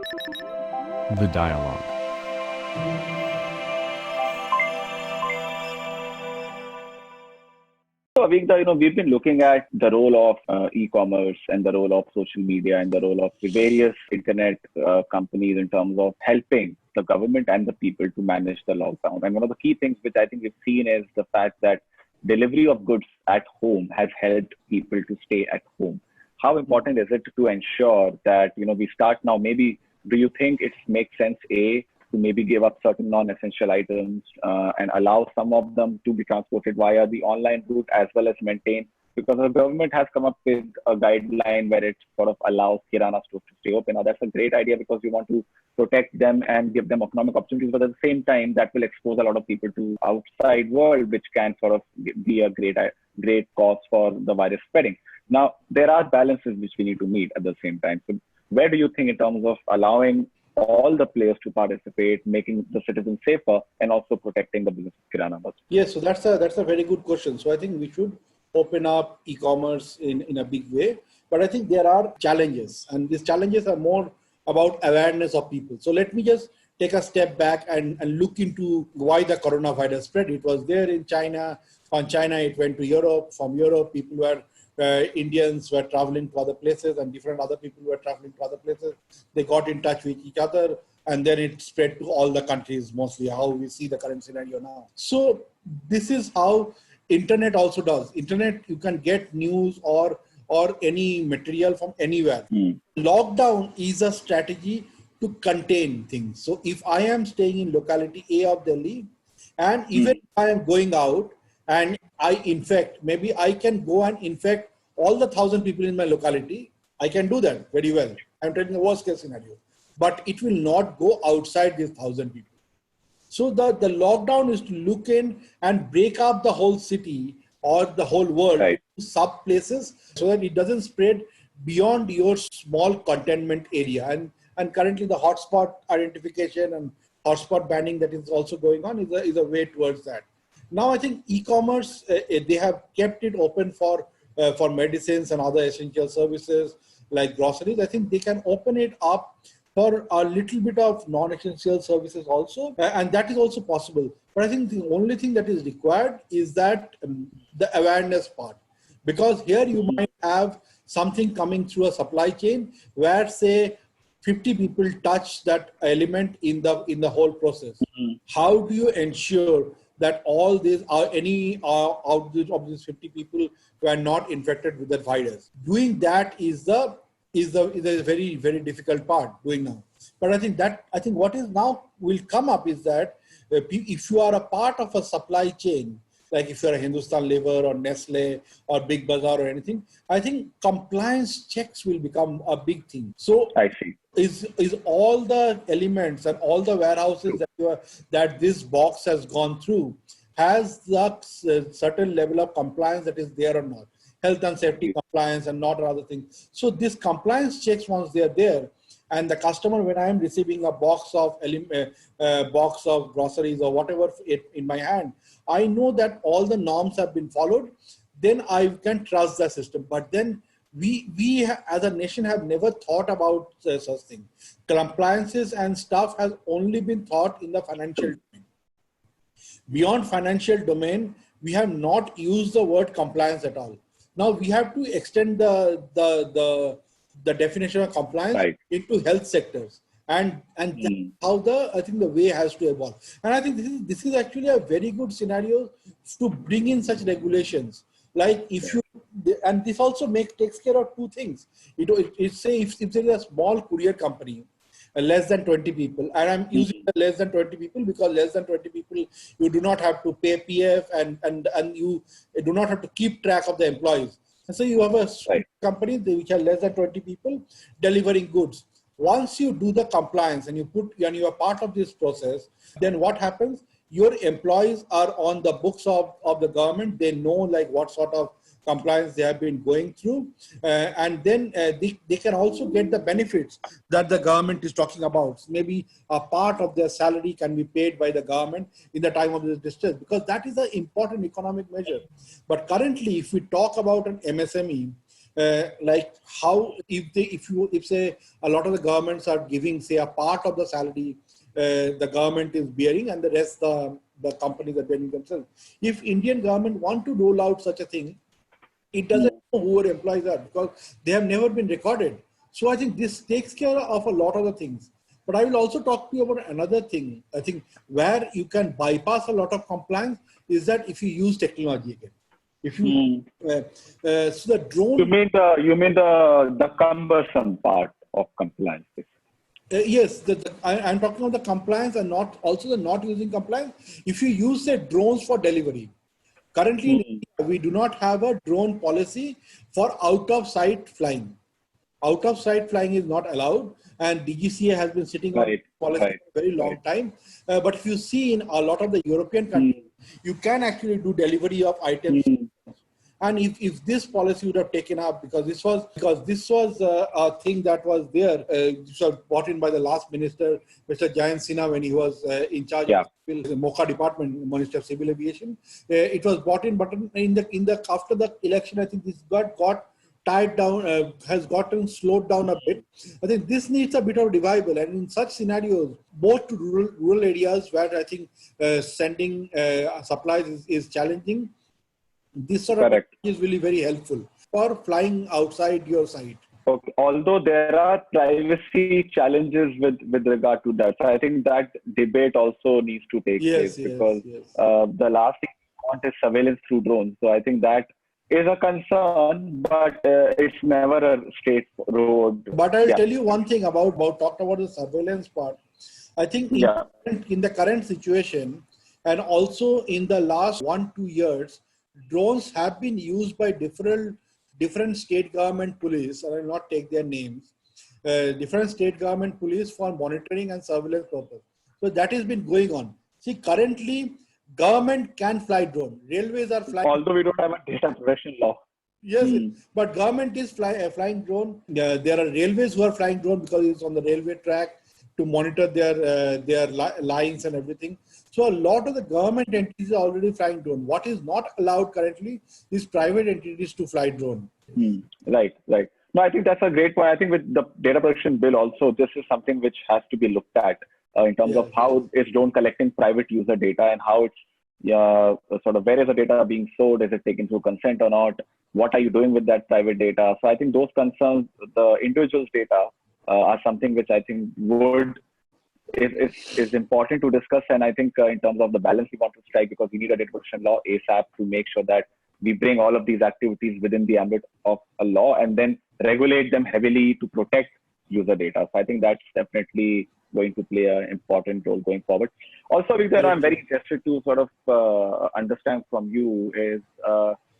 The Dialogue. So, Avigdor, we've been looking at the role of e-commerce and the role of social media and the role of the various internet companies in terms of helping the government and the people to manage the lockdown. And one of the key things which I think we've seen is the fact that delivery of goods at home has helped people to stay at home. How important is it to ensure that, we start now? Maybe do you think it makes sense, A, to maybe give up certain non-essential items and allow some of them to be transported via the online route as well as maintain, because the government has come up with a guideline where it sort of allows kirana stores to stay open. Now that's a great idea because you want to protect them and give them economic opportunities, but at the same time that will expose a lot of people to outside world, which can sort of be a great cause for the virus spreading. Now there are balances which we need to meet at the same time. So where do you think in terms of allowing all the players to participate, making the citizens safer, and also protecting the business of kirana? Yes, so that's a very good question. So I think we should open up e-commerce in a big way, but I think there are challenges, and these challenges are more about awareness of people. So let me just take a step back and look into why the coronavirus spread. It was there in China. From China, it went to Europe. From Europe, people were Indians were traveling to other places, and different other people were traveling to other places. They got in touch with each other, and then it spread to all the countries, mostly how we see the current scenario now. So this is how internet also does. Internet, you can get news or any material from anywhere. Lockdown is a strategy to contain things. So if I am staying in locality A of Delhi, and even if I am going out and I infect, maybe I can go and infect all the 1,000 people in my locality. I can do that very well. I'm taking the worst case scenario, but it will not go outside these 1,000 people. So the lockdown is to look in and break up the whole city or the whole world to sub places so that it doesn't spread beyond your small containment area. And currently the hotspot identification and hotspot banning that is also going on is a way towards that. Now I think e-commerce, they have kept it open for medicines and other essential services like groceries. I think they can open it up for a little bit of non-essential services also, and that is also possible. But I think the only thing that is required is that the awareness part, because here you might have something coming through a supply chain where, say, 50 people touch that element in the whole process. How do you ensure that all these are of these 50 people who are not infected with that virus? Doing that is a very, very difficult part doing now. But I think what is now will come up is that if you are a part of a supply chain, like if you're a Hindustan Lever or Nestle or Big Bazaar or anything, I think compliance checks will become a big thing. So I see. Is all the elements and all the warehouses that this box has gone through has the certain level of compliance that is there or not? Health and safety compliance and not other things. So this compliance checks, once they are there, and the customer, when I am receiving a box of groceries or whatever in my hand, I know that all the norms have been followed, then I can trust the system. But then we as a nation have never thought about such thing. Compliances and stuff has only been thought in the financial domain. Beyond financial domain, we have not used the word compliance at all. Now we have to extend the definition of compliance into health sectors, and that's how I think the way has to evolve. And I think this is actually a very good scenario to bring in such regulations. Like and this also takes care of two things. Say if there is a small courier company, less than 20 people, and I'm using the less than 20 people because less than 20 people, you do not have to pay PF and you do not have to keep track of the employees. And so you have a company which are less than 20 people delivering goods. Once you do the compliance and you are part of this process, then what happens? Your employees are on the books of the government. They know like what sort of compliance they have been going through, and then they can also get the benefits that the government is talking about. Maybe a part of their salary can be paid by the government in the time of this distress, because that is an important economic measure. But currently, if we talk about an MSME, like how if say a lot of the governments are giving say a part of the salary the government is bearing and the rest the companies are bearing themselves. If Indian government want to roll out such a thing, it doesn't know who our employees are because they have never been recorded. So I think this takes care of a lot of the things. But I will also talk to you about another thing. I think where you can bypass a lot of compliance is that if you use technology again. If you so the drone. You mean the cumbersome part of compliance? Yes, I'm talking about the compliance and not also the not using compliance. If you use the drones for delivery, currently in India, we do not have a drone policy for out of sight flying. Out of sight flying is not allowed, and DGCA has been sitting on policy for a very long time. But if you see in a lot of the European countries, you can actually do delivery of items. And if this policy would have taken up, because this was a thing that was there, which was brought in by the last minister, Mr. Jayant Sinha, when he was in charge of the MOCA department, Minister of Civil Aviation. It was brought in, but after the election, I think this got tied down, has gotten slowed down a bit. I think this needs a bit of revival, and in such scenarios, both to rural areas where I think sending supplies is challenging. This sort of is really very helpful for flying outside your site. Okay. Although there are privacy challenges with regard to that, so I think that debate also needs to take place because the last thing we want is surveillance through drones. So I think that is a concern, but it's never a straight road. But I'll tell you one thing about talked about the surveillance part. I think in the current situation, and also in the last 1-2 years, drones have been used by different state government police, and I will not take their names, different state government police for monitoring and surveillance purpose. So that has been going on. See, currently, government can fly drone. Railways are flying. Although we don't have a data protection law. Yes, but government is flying drone. There are railways who are flying drone because it's on the railway track to monitor their lines and everything. So a lot of the government entities are already flying drone. What is not allowed currently is private entities to fly drone. Right. No, I think that's a great point. I think with the data protection bill also, this is something which has to be looked at in terms of how is drone collecting private user data and how it's sort of where is the data being stored? Is it taken through consent or not? What are you doing with that private data? So I think those concerns, the individual's data, are something which I think is important to discuss. And I think in terms of the balance we want to strike, because we need a data protection law ASAP to make sure that we bring all of these activities within the ambit of a law and then regulate them heavily to protect user data. So I think that's definitely going to play an important role going forward. Also, Victor, I'm very interested to sort of understand from you is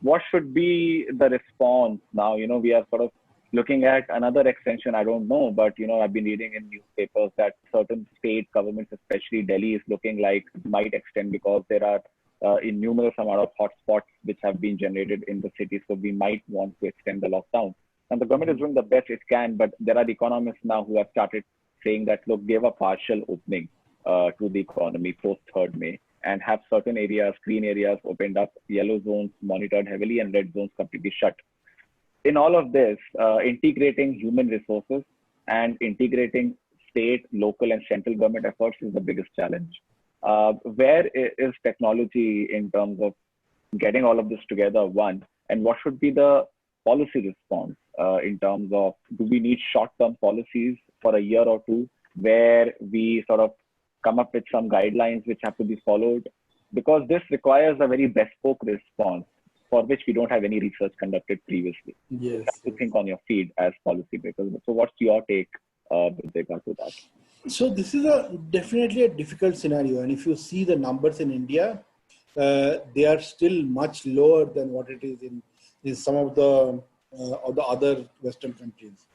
what should be the response now? We are sort of looking at another extension. I don't know, but I've been reading in newspapers that certain state governments, especially Delhi, is looking like might extend because there are innumerable amount of hotspots which have been generated in the city. So we might want to extend the lockdown. And the government is doing the best it can, but there are economists now who have started saying that, look, give a partial opening to the economy post 3rd May and have certain areas, green areas opened up, yellow zones monitored heavily and red zones completely shut. In all of this, integrating human resources and integrating state, local and central government efforts is the biggest challenge. Where is technology in terms of getting all of this together, one, and what should be the policy response in terms of, do we need short-term policies for a year or two where we sort of come up with some guidelines which have to be followed? Because this requires a very bespoke response for which we don't have any research conducted previously. Yes. You have to think on your feet as policymakers. So what's your take with regard to that? So this is definitely a difficult scenario. And if you see the numbers in India, they are still much lower than what it is in some of the other Western countries.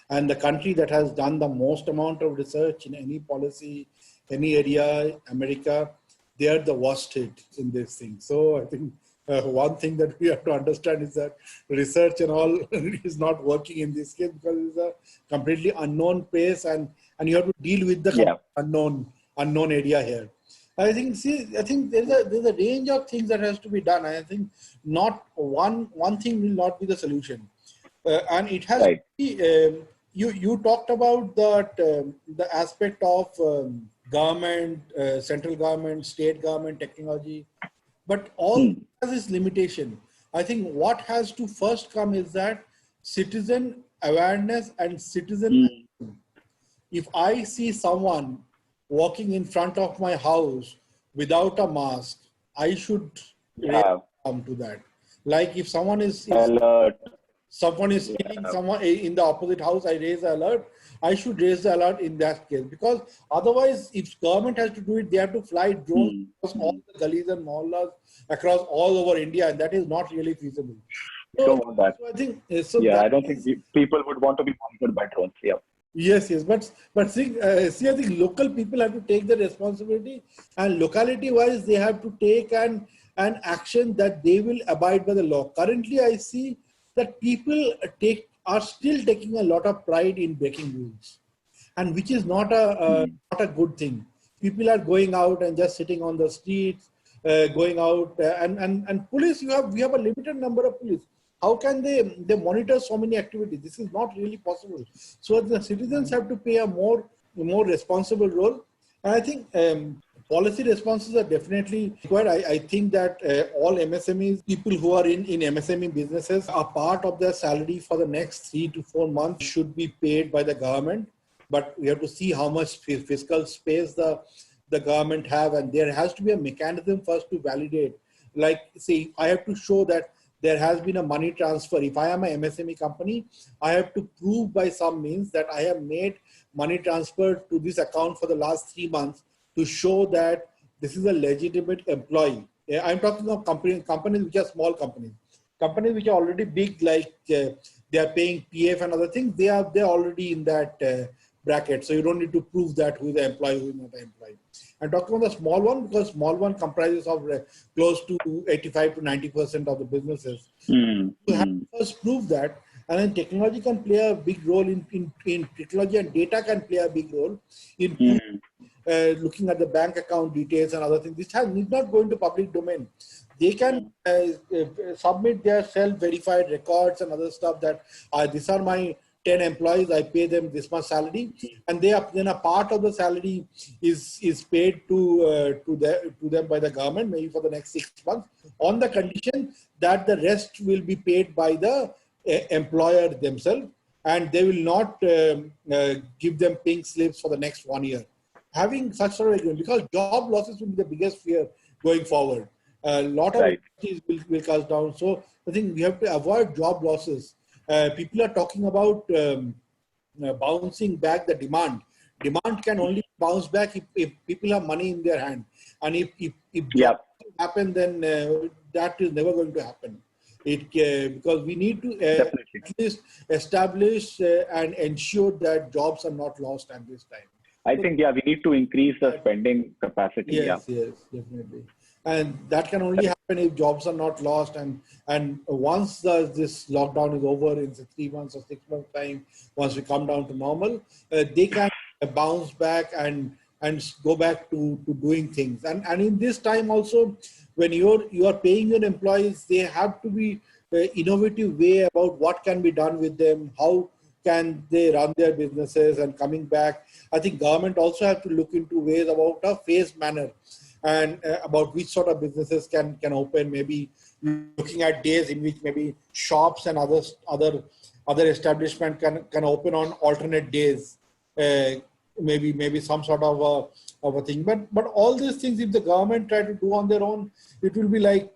And the country that has done the most amount of research in any policy, any area, America, they are the worst hit in this thing. So I think one thing that we have to understand is that research and all is not working in this case because it's a completely unknown pace and you have to deal with the unknown area here. I think there's a range of things that has to be done. I think not one thing will not be the solution. and it has Right. to be, you talked about that the aspect of government, central government, state government, technology, but all Hmm. has its limitation. I think what has to first come is that citizen awareness and citizen. Hmm. If I see someone walking in front of my house without a mask, I should really Yeah. come to that. Like if Alert. someone is killing Yeah. someone in the opposite house, I raise the alert. I should raise the alert in that case, because otherwise, if government has to do it, they have to fly drones Hmm. across all Hmm. the gullies and mohallas across all over India, and that is not really feasible. You So, don't want that. so I think so Yeah, that I don't think is. people would want to be monitored by drones. Yeah. Yes, yes, but see, I think local people have to take the responsibility, and locality-wise, they have to take an action that they will abide by the law. Currently, I see that people are still taking a lot of pride in breaking rules, and which is Hmm. not a good thing. People are going out and just sitting on the streets, going out and police. We have a limited number of police. How can they monitor so many activities? This is not really possible. So the citizens have to play a more responsible role, and I think. Policy responses are definitely required. I think that all MSMEs, people who are in MSME businesses, a part of their salary for the next 3 to 4 months should be paid by the government. But we have to see how much fiscal space the government have, and there has to be a mechanism first to validate. Like, say, I have to show that there has been a money transfer. If I am a MSME company, I have to prove by some means that I have made money transfer to this account for the last 3 months to show that this is a legitimate employee. I'm talking of companies which are small companies. Companies which are already big, like they are paying PF and other things, they're already in that bracket. So you don't need to prove that who is the employee, who is not the employee. And talking about the small one, because small one comprises of close to 85 to 90% of the businesses. Hmm. You have Hmm. to first prove that, and then technology can play a big role in technology, and data can play a big role in Hmm. looking at the bank account details and other things. This need not go into public domain. They can Hmm. submit their self-verified records and other stuff that these are my 10 employees, I pay them this much salary, and then a part of the salary is paid to them by the government, maybe for the next 6 months, on the condition that the rest will be paid by the employer themselves, and they will not give them pink slips for the next 1 year. Having such sort of agreement, because job losses will be the biggest fear going forward. A lot of Right. industries will cast down. So I think we have to avoid job losses. People are talking about bouncing back the demand. Demand can only bounce back if people have money in their hand. And if Yeah. jobs happen, then that is never going to happen. Because we need to Definitely. at least establish and ensure that jobs are not lost at this time. I So think, yeah, we need to increase the that, spending capacity. Yeah. yes, yes, definitely. And that can only happen if jobs are not lost. And once this lockdown is over in 3 months or 6 months time, once we come down to normal, they can bounce back and go back to doing things. And in this time also, when you are paying your employees, they have to be innovative way about what can be done with them, how can they run their businesses, and coming back. I think government also have to look into ways about a phased manner, and about which sort of businesses can open, maybe looking at days in which maybe shops and other establishment can open on alternate days, uh, maybe some sort of a thing. But all these things, if the government try to do on their own, it will be like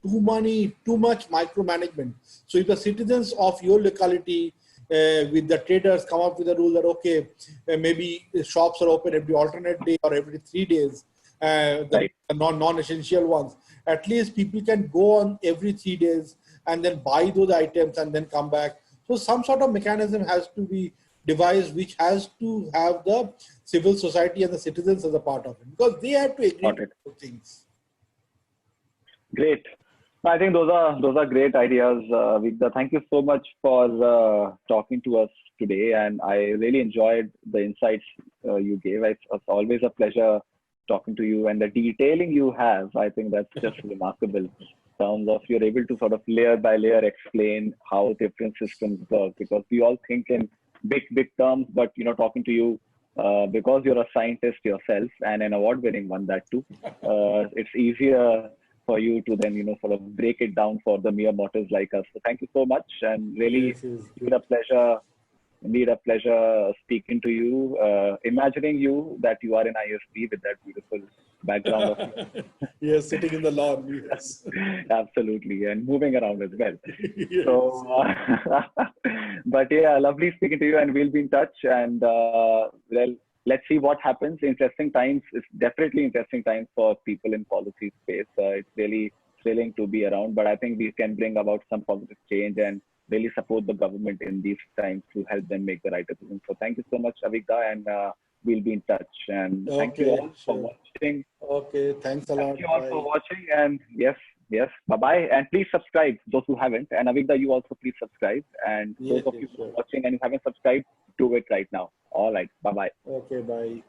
too much micromanagement. So if the citizens of your locality with the traders come up with a rule that okay, maybe the shops are open every alternate day or every 3 days, the Right. non-essential ones, at least people can go on every 3 days and then buy those items and then come back. So some sort of mechanism has to be devised, which has to have the civil society and the citizens as a part of it, because they have to agree Got to it. things. Great. I think those are great ideas, Vigda. Thank you so much for talking to us today, and I really enjoyed the insights you gave. It's always a pleasure talking to you, and the detailing you have, I think that's just remarkable. terms of you're able to sort of layer by layer explain how different systems work, because we all think in big terms, but talking to you, because you're a scientist yourself and an award-winning one that too, it's easier for you to then sort of break it down for the mere mortals like us. So thank you so much, and really Yes, yes, it's a pleasure. Indeed, a pleasure speaking to you. Imagining you that you are in ISB with that beautiful background of yours. yes, sitting in the lawn. Yes, Absolutely, and moving around as well. yes, So, but yeah, lovely speaking to you, and we'll be in touch. And well, let's see what happens. Interesting times. It's definitely interesting times for people in policy space. It's really thrilling to be around, but I think we can bring about some positive change and really support the government in these times to help them make the right decisions. So thank you so much, Avigda, and we'll be in touch. And thank you okay, all for sure. watching. Okay, thanks a Thank lot. you all for Bye. watching. And yes, bye bye. And please subscribe, those who haven't. And Avigda, you also please subscribe. And those Yes, of yes, you who are sure. watching and who haven't subscribed, do it right now. All right, bye bye. Okay, bye.